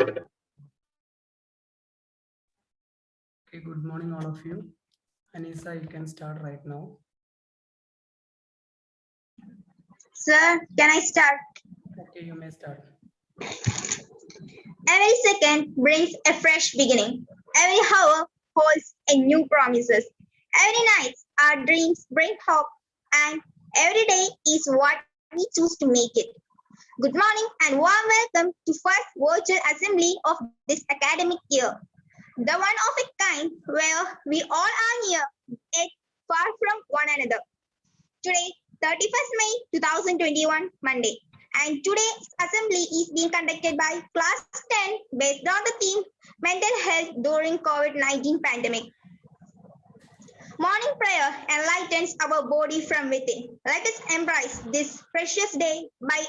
Okay, good morning, all of you. Anissa, you can start right now. Sir, can I start? Okay, you may start. Every second brings a fresh beginning. Every hour holds a new promises. Every night our dreams bring hope, and every day is what we choose to make it. Good morning and warm welcome to first virtual assembly of this academic year. The one of a kind where we all are here, yet far from one another. Today, 31st May 2021, Monday. And today's assembly is being conducted by class 10 based on the theme mental health during COVID-19 pandemic. Morning prayer enlightens our body from within. Let us embrace this precious day by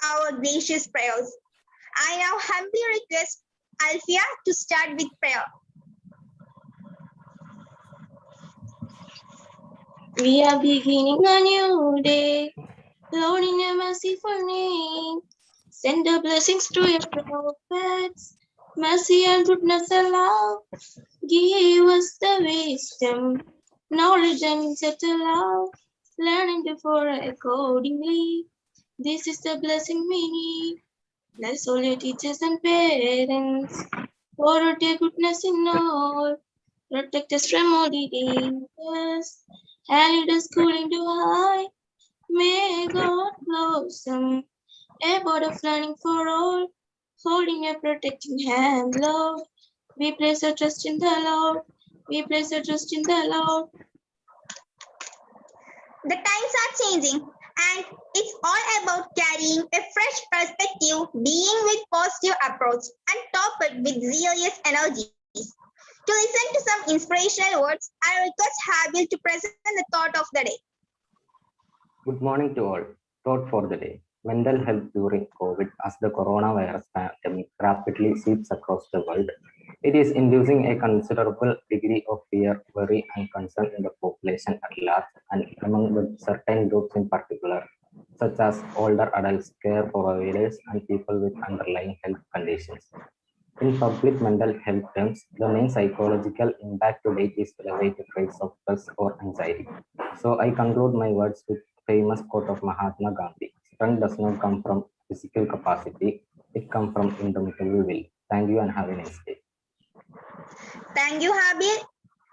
our gracious prayers. I now humbly request Alfia to start with prayer. We are beginning a new day, Lord in your merciful name. Send the blessings to your prophets, mercy and goodness and love. Give us the wisdom, knowledge and settle love, learning to follow accordingly. This is the blessing we need. Bless all your teachers and parents, pour out your goodness in all. Protect us from all the dangers, and lead us schooling to high. May God blossom a board of learning for all, holding a protecting hand, Lord. We place our trust in the Lord. We place our trust in the Lord. The times are changing, and it's all about carrying a fresh perspective, being with positive approach, and top it with zealous energies. To listen to some inspirational words, I request Habil to present the thought of the day. Good morning to all. Thought for the day. Mental health during COVID as the coronavirus pandemic rapidly sweeps across the world. It is inducing a considerable degree of fear, worry, and concern in the population at large and among certain groups in particular, such as older adults, care providers, and people with underlying health conditions. In public mental health terms, the main psychological impact to date is elevated rates of stress or anxiety. So I conclude my words with famous quote of Mahatma Gandhi: "Strength does not come from physical capacity; it comes from indomitable will." Thank you and have a nice day. Thank you, Habil.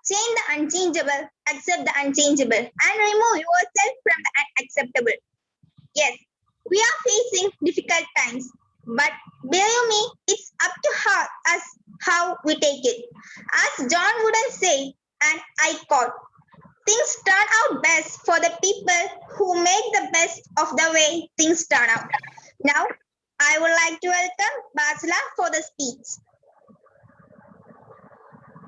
Change the unchangeable, accept the unchangeable, and remove yourself from the unacceptable. Yes, we are facing difficult times, but believe me, it's up to us how we take it. As John Wooden said, and I quote, "Things turn out best for the people who make the best of the way things turn out." Now, I would like to welcome Basila for the speech.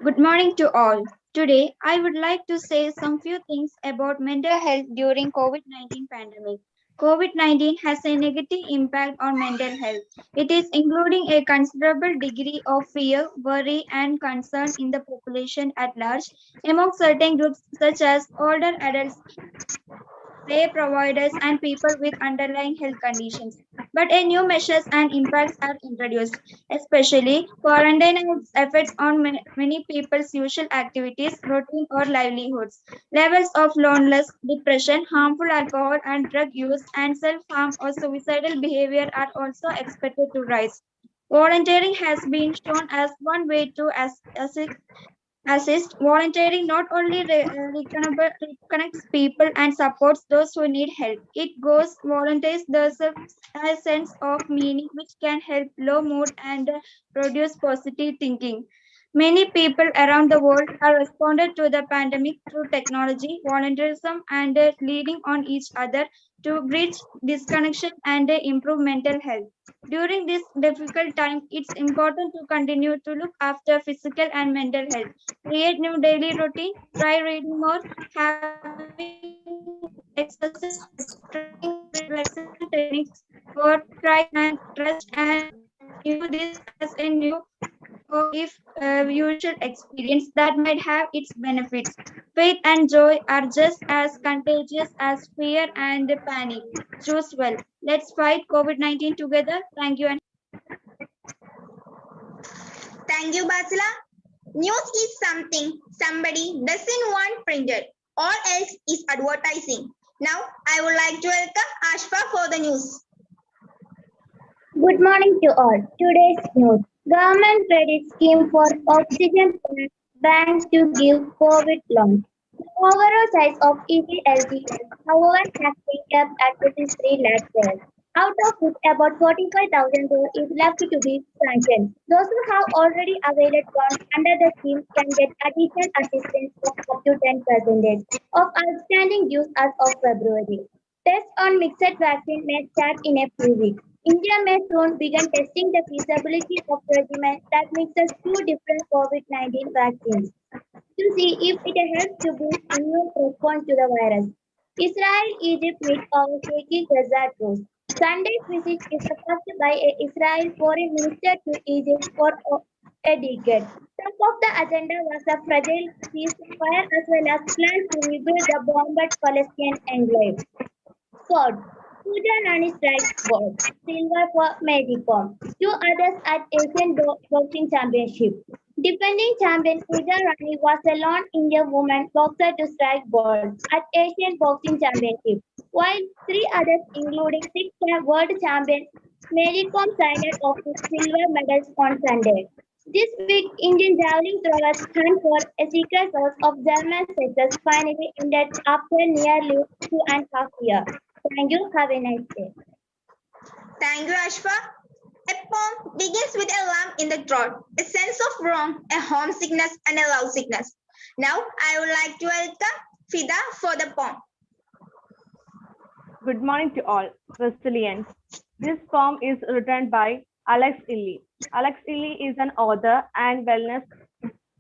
Good morning to all. Today, I would like to say some few things about mental health during COVID-19 pandemic. COVID-19 has a negative impact on mental health. It is including a considerable degree of fear, worry, and concern in the population at large among certain groups such as older adults, care providers, and people with underlying health conditions. But a new measures and impacts are introduced, especially quarantine and its effects on many people's usual activities, routine, or livelihoods. Levels of loneliness, depression, harmful alcohol and drug use, and self-harm or suicidal behavior are also expected to rise. Volunteering has been shown as one way to assist. Volunteering not only reconnects people and supports those who need help. It goes volunteers there's a sense of meaning which can help low mood and produce positive thinking. Many people around the world have responded to the pandemic through technology, volunteerism, and leading on each other to bridge disconnection and improve mental health. During this difficult time, it's important to continue to look after physical and mental health. Create new daily routine, try reading more, having exercise, trying relaxation techniques, or try and rest and view this as a new or if usual experience that might have its benefits. Faith and joy are just as contagious as fear and panic. Choose well. Let's fight COVID-19 together. Thank you. And Thank you, Basila. News is something somebody doesn't want printed. All else is advertising. Now, I would like to welcome Ashfa for the news. Good morning to all. Today's news. Government credit scheme for oxygen banks to give COVID loans. The overall size of EPLG, however, has been kept at 53 lakh shares. Out of which, about 45,000 crore is left to be sanctioned. Those who have already availed loans under the scheme can get additional assistance of up to 10% of outstanding dues as of February. Tests on mixed vaccine may start in a few weeks. India may soon begin testing the feasibility of regimen that mixes two different COVID-19 vaccines to see if it helps to boost immune response to the virus. Israel, Egypt meet over shaky Gaza truce. Sunday's visit is the first by a Israel foreign minister to Egypt for a decade. Top of the agenda was a fragile ceasefire as well as plans to rebuild the bombed Palestinian enclave. Fourth, Pooja Rani strikes gold, silver for Mary Kom. Two others at Asian Boxing Championship. Defending champion Pooja Rani was the lone Indian woman boxer to strike gold at Asian Boxing Championship, while three others, including six-time world champion Mary Kom, signed off with silver medals on Sunday. This week, Indian javelin throwers hunt for a secret source of German success finally ended after nearly 2.5 years. Thank you. Have a nice day. Thank you, Ashfa. A poem begins with a lump in the throat, a sense of wrong, a homesickness, and a love sickness. Now, I would like to welcome Fida for the poem. Good morning to all. Resilience. This poem is written by Alex Illy. Alex Illy is an author and wellness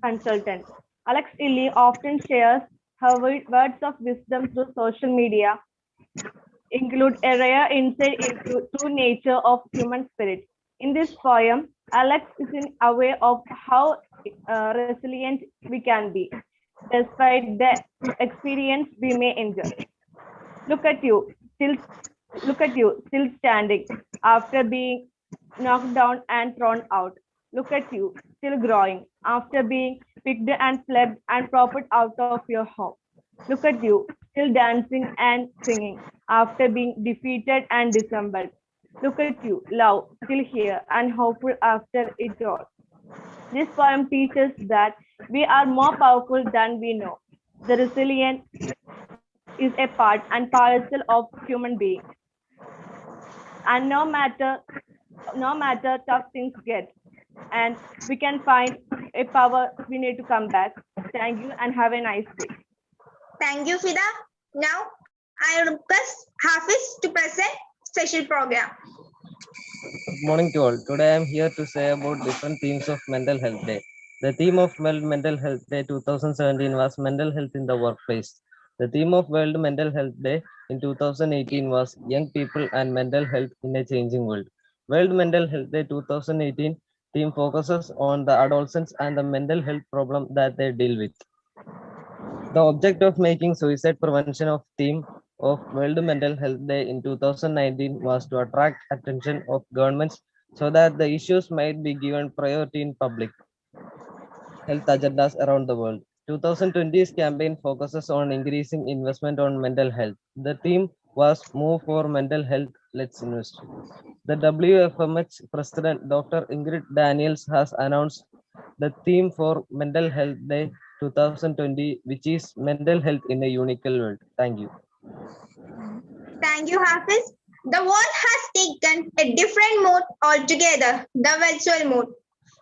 consultant. Alex Illy often shares her words of wisdom through social media, include a rare insight into true nature of human spirit. In this poem, Alex is aware of how resilient we can be, despite the experience we may endure. Look at you, still standing after being knocked down and thrown out. Look at you, still growing after being picked and flipped and propped out of your home. Look at you, still dancing and singing after being defeated and dissembled. Look at you, love, still here and hopeful after it all. This poem teaches that we are more powerful than we know. The resilience is a part and parcel of human being. And no matter tough things get, and we can find a power, we need to come back. Thank you and have a nice day. Thank you, Fida. Now, I request Hafiz to present special program. Good morning to all. Today I am here to say about different themes of Mental Health Day. The theme of World Mental Health Day 2017 was Mental Health in the Workplace. The theme of World Mental Health Day in 2018 was Young People and Mental Health in a Changing World. World Mental Health Day 2018 theme focuses on the adolescents and the mental health problem that they deal with. The object of making suicide prevention of theme of World Mental Health Day in 2019 was to attract attention of governments so that the issues might be given priority in public health agendas around the world. 2020's campaign focuses on increasing investment on mental health. The theme was Move for Mental Health, Let's Invest. The WFMH President Dr. Ingrid Daniels has announced the theme for Mental Health Day 2020, which is Mental Health in a Unical World. Thank you. Thank you, Hafiz. The world has taken a different mode altogether, the virtual mode.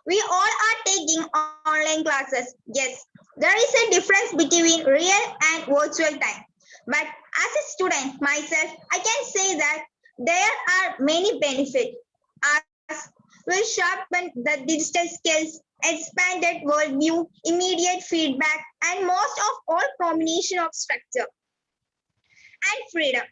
We all are taking online classes. Yes, there is a difference between real and virtual time. But as a student myself, I can say that there are many benefits. As will sharpen the digital skills, expanded worldview, immediate feedback, and most of all combination of structure and freedom.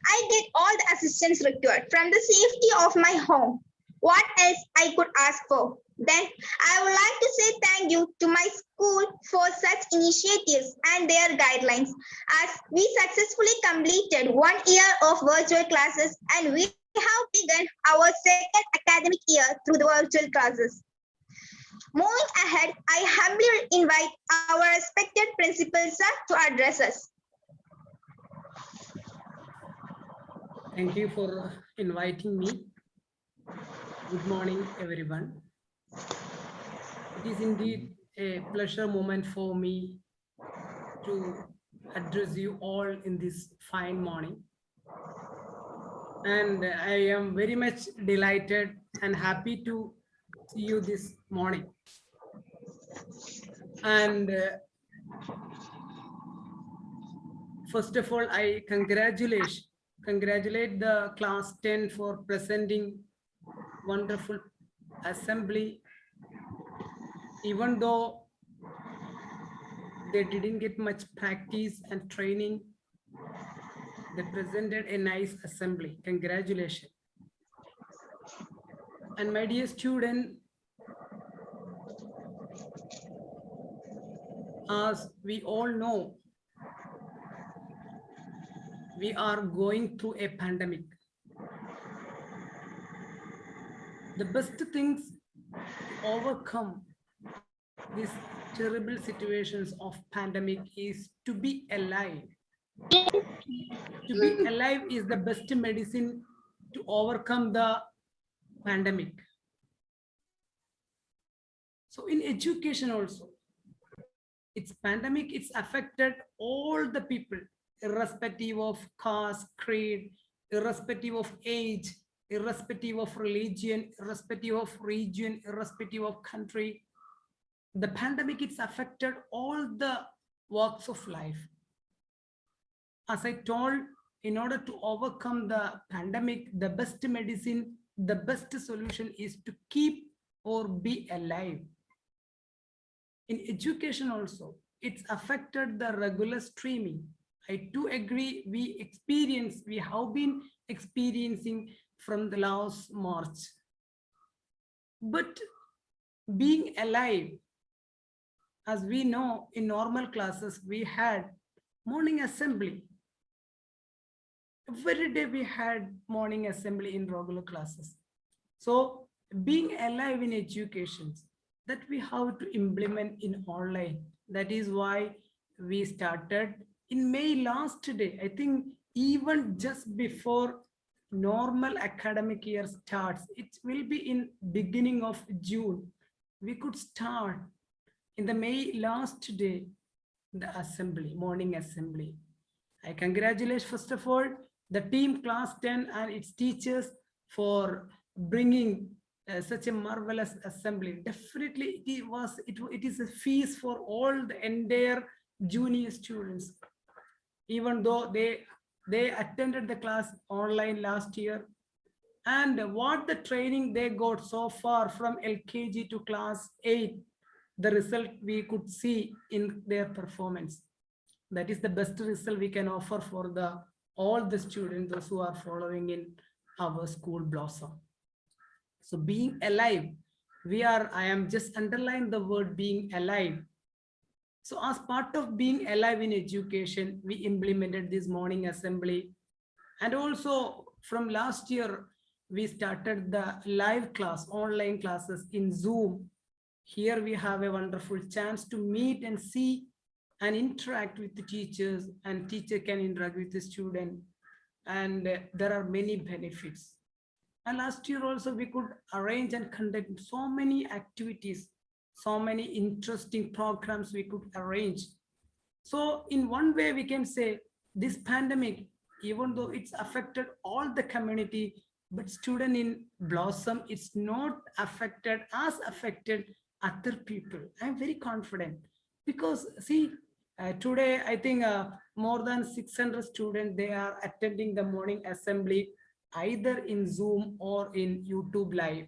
I get all the assistance required from the safety of my home. What else I could ask for? Then I would like to say thank you to my school for such initiatives and their guidelines, as we successfully completed 1 year of virtual classes and we have begun our second academic year through the virtual classes. Moving ahead, I humbly invite our respected principal sir to address us. Thank you for inviting me. Good morning, everyone. It is indeed a pleasure moment for me to address you all in this fine morning. And I am very much delighted and happy to see you this morning. And first of all, I congratulate the class 10 for presenting wonderful assembly, even though they didn't get much practice and training. They presented a nice assembly. Congratulations. And my dear student, as we all know, we are going through a pandemic. The best things to overcome these terrible situations of pandemic is to be alive. To be alive is the best medicine to overcome the pandemic. So in education also, it's pandemic, it's affected all the people, irrespective of caste, creed, irrespective of age, irrespective of religion, irrespective of region, irrespective of country. The pandemic, it's affected all the walks of life. As I told, in order to overcome the pandemic, the best medicine, the best solution is to keep or be alive. In education also, it's affected the regular streaming. I do agree, we have been experiencing from the last March. But being alive, as we know, in normal classes, we had morning assembly. Every day we had morning assembly in regular classes. So being alive in education, that we have to implement in online. That is why we started in May last day. I think even just before normal academic year starts, it will be in beginning of June. We could start in the May last day, the assembly, morning assembly. I congratulate first of all the team class 10 and its teachers for bringing such a marvelous assembly. Definitely it is a feast for all the entire junior students, even though they attended the class online last year. And what the training they got so far from LKG to class 8, the result we could see in their performance. That is the best result we can offer for all the students, those who are following in our school Blossom. So being alive, I am just underlining the word being alive. So as part of being alive in education, we implemented this morning assembly. And also from last year, we started the live class, online classes in Zoom. Here we have a wonderful chance to meet and see and interact with the teachers, and teacher can interact with the student. And there are many benefits. And last year also we could arrange and conduct so many activities, so many interesting programs we could arrange. So in one way we can say this pandemic, even though it's affected all the community, but student in Blossom, it's not affected other people. I'm very confident because see, today I think more than 600 students, they are attending the morning assembly either in Zoom or in YouTube live.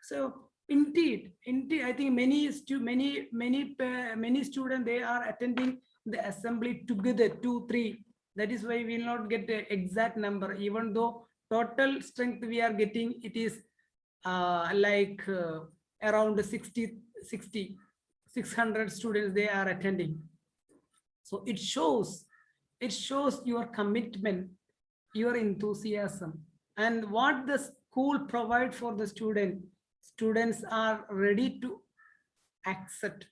So indeed, I think many students, they are attending the assembly together, 2, 3. That is why we will not get the exact number, even though total strength we are getting, it is around 600 students they are attending. So it shows your commitment, your enthusiasm, and what the school provide for the students are ready to accept.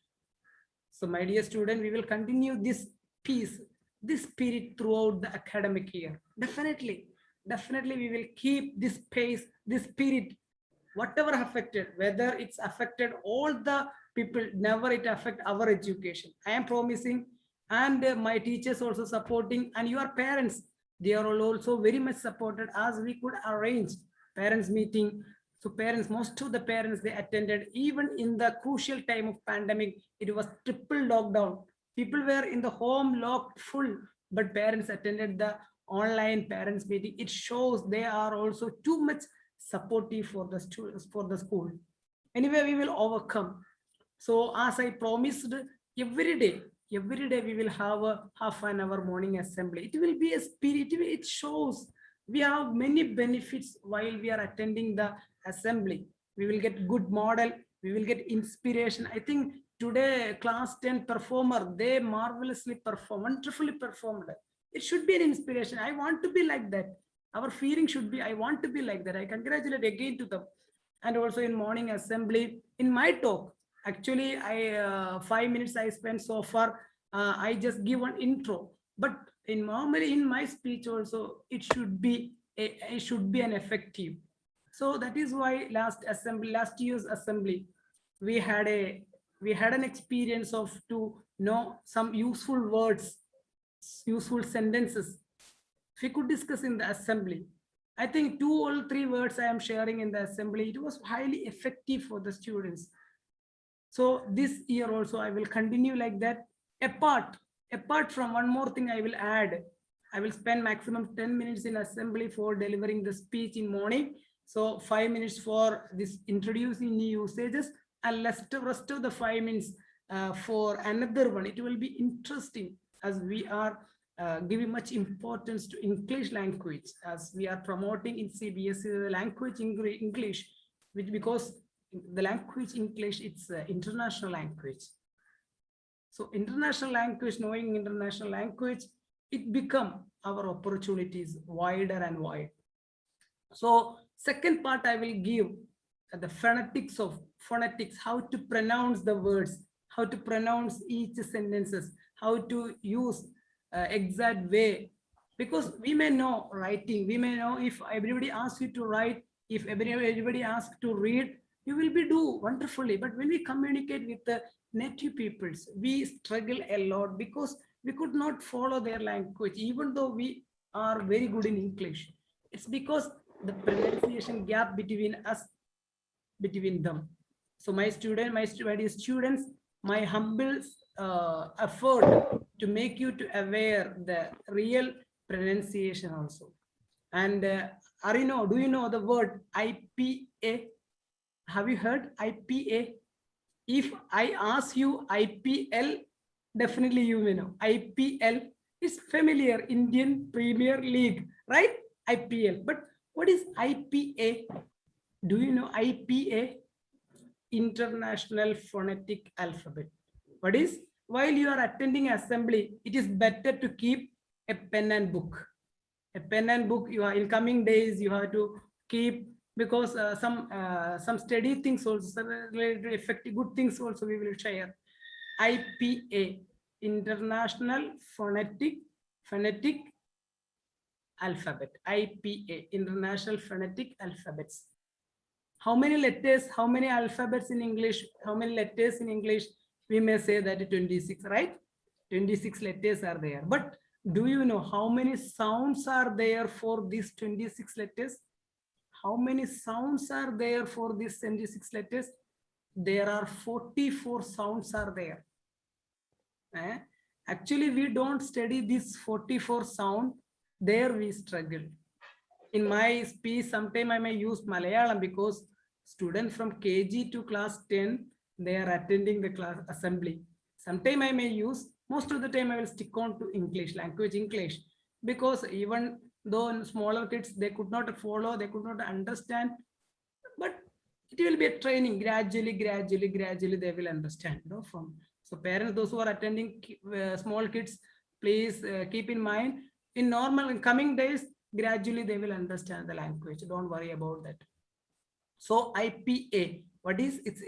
So my dear student, we will continue this peace, this spirit throughout the academic year. Definitely we will keep this pace, this spirit, whatever affected, whether it's affected all the people, never it affect our education. I am promising, and my teachers also supporting, and your parents, they are all also very much supported, as we could arrange parents meeting. So parents, most of the parents, they attended even in the crucial time of pandemic. It was triple lockdown. People were in the home locked full, but parents attended the online parents meeting. It shows they are also too much supportive for the students, for the school. Anyway, we will overcome. So as I promised, every day we will have a half an hour morning assembly. It will be a spirit. It shows we have many benefits while we are attending the assembly. We will get good model, we will get inspiration. I think today class 10 performer, they marvelously perform, wonderfully performed. It should be an inspiration. I want to be like that. Our feeling should be, I want to be like that. I congratulate again to them. And also in morning assembly, in my talk, actually I 5 minutes I spent so far. I just give one intro, but in normally in my speech also it should be an effective. So that is why last year's assembly, we had an experience of to know some useful words, useful sentences. If we could discuss in the assembly, I think 2 or 3 words I am sharing in the assembly, it was highly effective for the students. So this year also I will continue like that. Apart from one more thing I will add, I will spend maximum 10 minutes in assembly for delivering the speech in morning. So 5 minutes for this introducing new usages, and rest of the 5 minutes for another one. It will be interesting, as we are giving much importance to English language, as we are promoting in CBSE the language English, which because the language English, it's international language. So international language, knowing international language, it become our opportunities wider and wide. So second part I will give the phonetics, how to pronounce the words, how to pronounce each sentences, how to use exact way. Because we may know writing, we may know if everybody asks you to write, if everybody asks to read, you will be do wonderfully. But when we communicate with the native peoples, we struggle a lot because we could not follow their language, even though we are very good in English. It's because the pronunciation gap between us, between them. So my dear students, my humble effort to make you to aware the real pronunciation also. And Arino, do you know the word IPA? Have you heard IPA? If I ask you IPL, definitely you may know. IPL is familiar, Indian Premier League, right? IPL. But what is IPA? Do you know IPA? International Phonetic Alphabet. What is? While you are attending assembly, it is better to keep a pen and book. A pen and book, you are in coming days, you have to keep, because some steady things also, related effective good things also we will share. IPA, International Phonetic Alphabet. IPA, International Phonetic Alphabets. How many letters, how many alphabets in English, how many letters in English? We may say that 26, right? 26 letters are there. But do you know how many sounds are there for these 26 letters? How many sounds are there for these 26 letters? There are 44 sounds are there. Actually, we don't study this 44 sound. There we struggle. In my speech, sometime I may use Malayalam because students from KG to class 10, they are attending the class assembly. Sometime I may use, most of the time I will stick on to English, language English, because even though smaller kids, they could not follow, they could not understand, but it will be a training. Gradually they will understand. So parents, those who are attending small kids, please keep in mind, in coming days, gradually they will understand the language. Don't worry about that. So IPA, What is its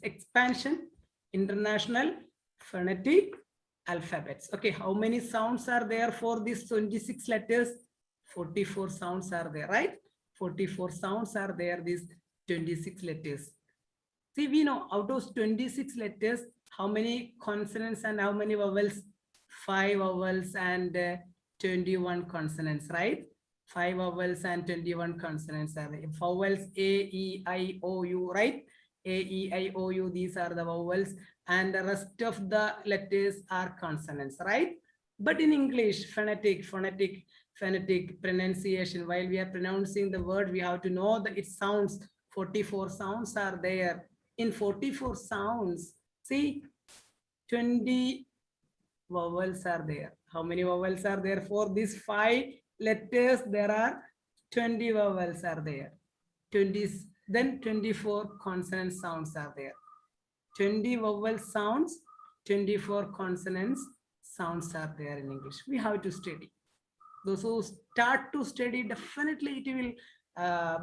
expansion? International Phonetic Alphabets. Okay, how many sounds are there for these 26 letters? 44 sounds are there, right? 44 sounds are there, these 26 letters. See, we know out of 26 letters, how many consonants and how many vowels? 5 vowels and 21 consonants, right? 5 vowels and 21 consonants are there. Vowels A, E, I, O, U, right? A, E, I, O, U, these are the vowels, and the rest of the letters are consonants, right? But in English, phonetic pronunciation, while we are pronouncing the word, we have to know that it sounds. 44 sounds are there. In 44 sounds, see, 20 vowels are there. How many vowels are there? For these 5 letters, there are 20 vowels are there. 20, then 24 consonant sounds are there. 20 vowel sounds, 24 consonants sounds are there in English. We have to study. Those who start to study, definitely it will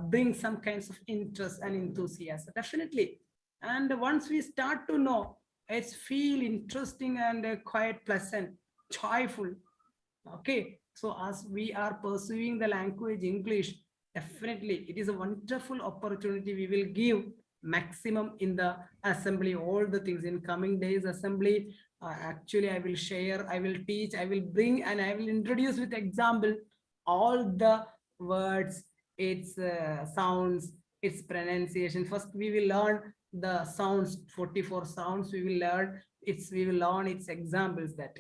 bring some kinds of interest and enthusiasm, definitely. And once we start to know, it's feel interesting and quite pleasant, joyful. Okay, so as we are pursuing the language English, definitely it is a wonderful opportunity. We will give maximum in the assembly, all the things in coming days assembly. Actually, I will share, I will teach, I will bring, and I will introduce with example all the words, its sounds, its pronunciation. First, we will learn the sounds, 44 sounds. We will learn its examples. That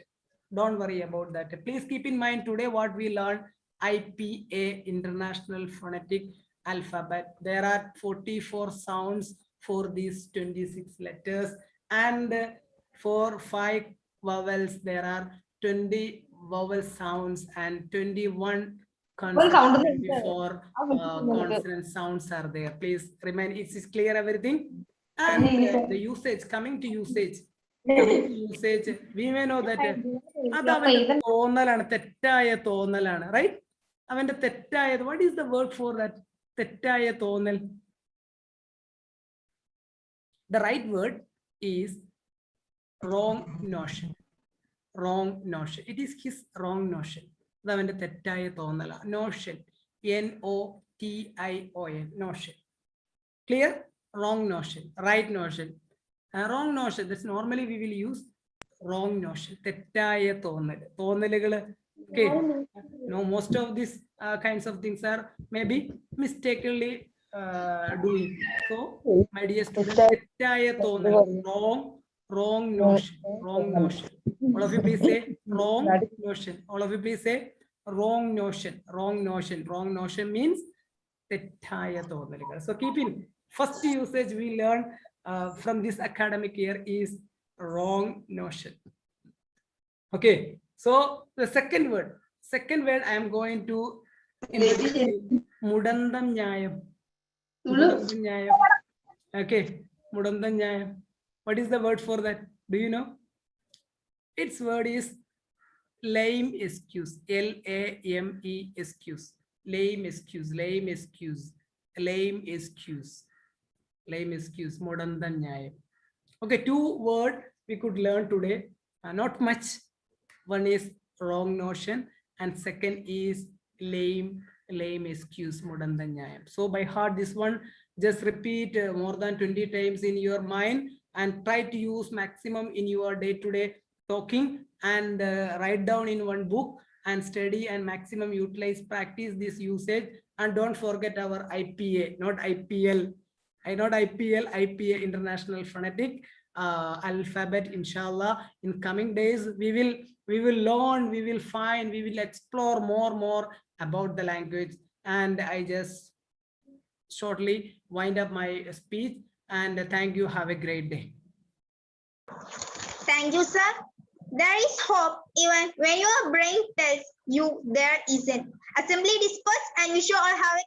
don't worry about that. Please keep in mind today what we learned. IPA, International Phonetic Alphabet. There are 44 sounds for these 26 letters, and for 5 vowels there are 20 vowel sounds and 21 consonant, 24 consonant sounds are there. Please remind, is clear everything? And the usage, coming to usage, we may know that അത് അവന്റെ തോന്നലാണ്, തെറ്റായ തോന്നലാണ്, right? അവന്റെ തെറ്റായത്, what is the word for that? തെറ്റായ തോന്നൽ. The right word is wrong notion. Wrong notion. It is his wrong notion. അത് അവന്റെ തെറ്റായ തോന്നല. Notion. NOTION. Notion. Clear? Wrong notion. Right notion. Wrong notion. That's normally we will use wrong notion. തെറ്റായ തോന്നൽ. തോന്നലുകൾ. Okay. No, most of these kinds of things are maybe mistakenly doing. So, my dear students, തെറ്റായ തോന്നൽ. Wrong notion. Wrong notion. All of you please say wrong notion. All of you please say wrong notion. Wrong notion. Wrong notion means തെറ്റായ തോന്നലുകൾ. So keep in. First usage we learn from this academic year is wrong notion. Okay. So the second word I am going to Mudandam Nyayam. Mudandam Nyayam. Okay. Mudandam Nyayam. What is the word for that? Do you know? Its word is lame excuse. LAME excuse. Lame excuse. Lame excuse. Lame excuse. Lame excuse. Mudandam Nyayam. Okay, 2 words we could learn today. Not much. One is wrong notion and second is lame excuse. Mudandam Nyayam. So by heart this one, just repeat more than 20 times in your mind and try to use maximum in your day-to-day talking, and write down in one book and study and maximum utilize, practice this usage. And don't forget our IPA, not IPL. Not IPL, IPA, International Phonetic Alphabet. Inshallah, in coming days we will learn, we will find, we will explore more about the language. And I just shortly wind up my speech, and thank you. Have a great day. Thank you, sir. There is hope even when your brain tells you there isn't. Assembly dispersed, and we shall all have a